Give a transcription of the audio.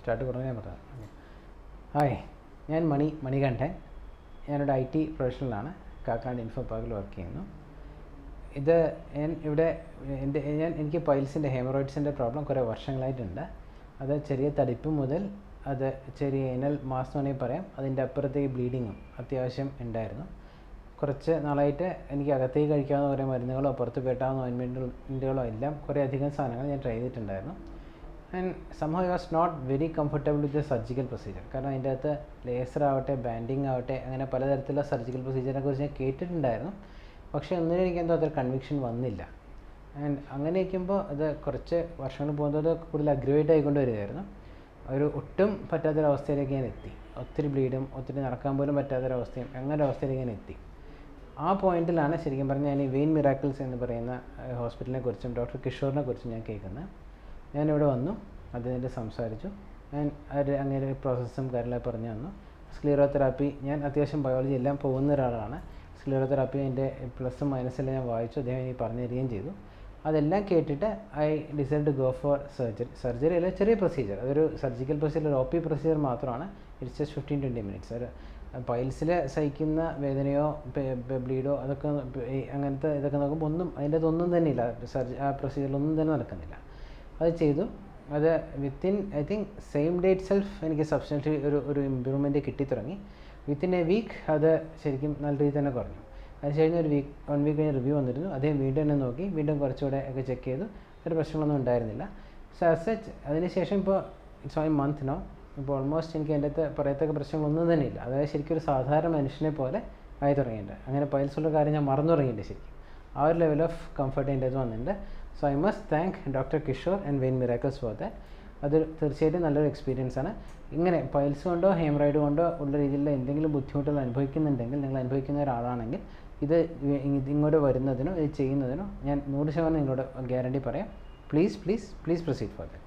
Start പറഞ്ഞാൽ ഞാൻ പറയാം. ഹായ്, ഞാൻ മണികണ്ഠൻ. ഞാനൊരു IT പ്രൊഫഷണലാണ്. കാക്കാട് ഇൻഫോ പാർക്കിൽ വർക്ക് ചെയ്യുന്നു. എനിക്ക് പൈൽസിൻ്റെ ഹെമറോയിഡ്സിൻ്റെ പ്രോബ്ലം കുറേ വർഷങ്ങളായിട്ടുണ്ട്. അത് ചെറിയ തടിപ്പ് മുതൽ അത് ചെറിയ എനൽ മാസ് എന്ന് വേണമെങ്കിൽ പറയാം. അതിൻ്റെ അപ്പുറത്തേക്ക് ബ്ലീഡിങ്ങും അത്യാവശ്യം ഉണ്ടായിരുന്നു. കുറച്ച് നാളായിട്ട് എനിക്ക് അകത്തേക്ക് കഴിക്കാവുന്ന കുറേ മരുന്നുകളോ പുറത്ത് പെട്ടാവുന്ന ഓയിൻമെൻറ്റുകളോ എല്ലാം കുറേ അധികം സാധനങ്ങൾ ഞാൻ ട്രൈ ചെയ്തിട്ടുണ്ടായിരുന്നു. And somehow I was not very comfortable with the surgical procedure. കാരണം അതിൻ്റെ അകത്ത് ലേസർ ആവട്ടെ, ബാൻഡിങ് ആവട്ടെ, അങ്ങനെ പലതരത്തിലുള്ള സർജിക്കൽ പ്രൊസീജിയറിനെ കുറിച്ച് ഞാൻ കേട്ടിട്ടുണ്ടായിരുന്നു. പക്ഷേ ഒന്നിനും എനിക്കെന്തോ അത്ര കൺവിക്ഷൻ വന്നില്ല. ആൻഡ് അങ്ങനെ ഇരിക്കുമ്പോൾ അത് കുറച്ച് വർഷങ്ങൾ പോകുന്നത് കൂടുതൽ അഗ്രവേറ്റ് ആയിക്കൊണ്ട് വരികയായിരുന്നു. ഒരു ഒട്ടും പറ്റാത്തൊരവസ്ഥയിലേക്ക് ഞാൻ എത്തി. ഒത്തിരി ബ്ലീഡും ഒത്തിരി നടക്കാൻ പോലും പറ്റാത്തൊരവസ്ഥയും അങ്ങനെ അവസ്ഥയിലേക്ക് ഞാൻ എത്തി. ആ പോയിന്റിലാണ് ശരിക്കും പറഞ്ഞാൽ ഞാൻ ഈ വെയിൻ മിറാക്കിൾസ് എന്ന് പറയുന്ന ഹോസ്പിറ്റലിനെ കുറിച്ചും ഡോക്ടർ കിഷോറിനെ കുറിച്ചും ഞാൻ കേൾക്കുന്നത്. ഞാനിവിടെ വന്നു, അദ്ദേഹത്തെ സംസാരിച്ചു. ഞാൻ അങ്ങനെ പ്രോസസ്സും കാര്യങ്ങളൊക്കെ പറഞ്ഞു തന്നു. സ്ക്ലീറോതെറാപ്പി, ഞാൻ അത്യാവശ്യം ബയോളജി എല്ലാം പോകുന്ന ഒരാളാണ്. സ്ക്ലീറോതെറാപ്പി അതിൻ്റെ പ്ലസും മൈനസെല്ലാം ഞാൻ വായിച്ചു, അദ്ദേഹം എനിക്ക് പറഞ്ഞു തരികയും ചെയ്തു. അതെല്ലാം കേട്ടിട്ട് I decide to go for surgery അല്ല, ചെറിയ പ്രൊസീജിയർ. അതൊരു സർജിക്കൽ പ്രൊസീജിയർ, ഒരു OP പ്രൊസീജിയർ മാത്രമാണ്. It's just 15-20 minutes. ഒരു പൈൽസിൽ സഹിക്കുന്ന വേദനയോ ബ്ലീഡോ അതൊക്കെ അങ്ങനത്തെ ഇതൊക്കെ നോക്കുമ്പോൾ അതിൻ്റെ അതൊന്നും തന്നെ ഇല്ല. ആ പ്രൊസീജിയറിലൊന്നും തന്നെ നടക്കുന്നില്ല. അത് ചെയ്തു. അത് within I think same day it self എനിക്ക് സബ്സ്റ്റൻഷ്യലി ഒരു ഇമ്പ്രൂവ്മെൻറ്റ് കിട്ടിത്തുടങ്ങി. വിത്തിൻ എ വീക്ക് അത് ശരിക്കും നല്ല രീതിയിൽ തന്നെ കുറഞ്ഞു. അതിനുശേഷം 1 വീക്ക് കഴിഞ്ഞ് റിവ്യൂ വന്നിരുന്നു. അദ്ദേഹം വീണ്ടും എന്നെ നോക്കി, വീണ്ടും കുറച്ചുകൂടെ ഒക്കെ ചെക്ക് ചെയ്തു. ഒരു പ്രശ്നങ്ങളൊന്നും ഉണ്ടായിരുന്നില്ല. സോ ആസ് സച്ച് അതിനുശേഷം ഇപ്പോൾ ഇറ്റ്സ് 1 month നോ. ഇപ്പോൾ ഓൾമോസ്റ്റ് എനിക്ക് എൻ്റെ അടുത്ത് പറയത്തക്ക പ്രശ്നങ്ങളൊന്നും തന്നെ ഇല്ല. അതായത് ശരിക്കും ഒരു സാധാരണ മനുഷ്യനെ പോലെ ആയി തുടങ്ങിയിട്ടുണ്ട്. അങ്ങനെ പൈൽസുള്ള കാര്യം ഞാൻ മറന്നു തുടങ്ങിയിട്ടുണ്ട് ശരിക്കും. ആ ഒരു ലെവൽ ഓഫ് കംഫർട്ട് എൻ്റെ അടുത്ത് വന്നിട്ടുണ്ട്. So I must thank doctor Kishore and vein miracles for that. അത് തീർച്ചയായിട്ടും നല്ലൊരു എക്സ്പീരിയൻസ് ആണ്. ഇങ്ങനെ പൈൽസ് കൊണ്ടോ ഹെമറോയിഡ് കൊണ്ടോ ഉള്ള രീതിയിലുള്ള എന്തെങ്കിലും ബുദ്ധിമുട്ടുകൾ അനുഭവിക്കുന്നുണ്ടെങ്കിൽ, നിങ്ങൾ അനുഭവിക്കുന്ന ഒരാളാണെങ്കിൽ ഇത് ഇങ്ങോട്ട് വരുന്നതിനോ ഇത് ചെയ്യുന്നതിനോ ഞാൻ 100% നിങ്ങളോട് ഗ്യാരണ്ടി പറയാം. Please proceed for that.